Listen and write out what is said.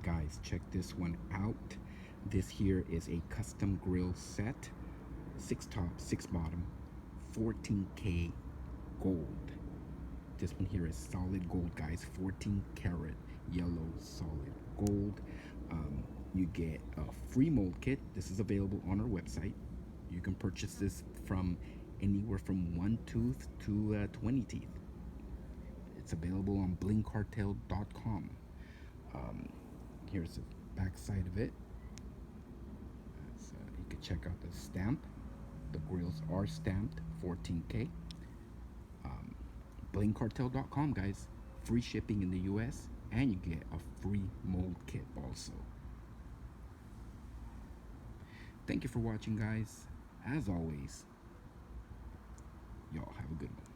Guys, check this one out. This here is a custom grill set, 6 top, 6 bottom, 14K gold. This one here is solid gold, guys. 14 karat yellow solid gold. You get a free mold kit. This is available on our website. You can purchase this from anywhere from 1 tooth to 20 teeth. It's available on blingcartel.com. Here's the back side of it. So you can check out the stamp. The grills are stamped 14K. Blingcartel.com, guys. Free shipping in the US, and you get a free mold kit also. Thank you for watching, guys. As always, y'all have a good one.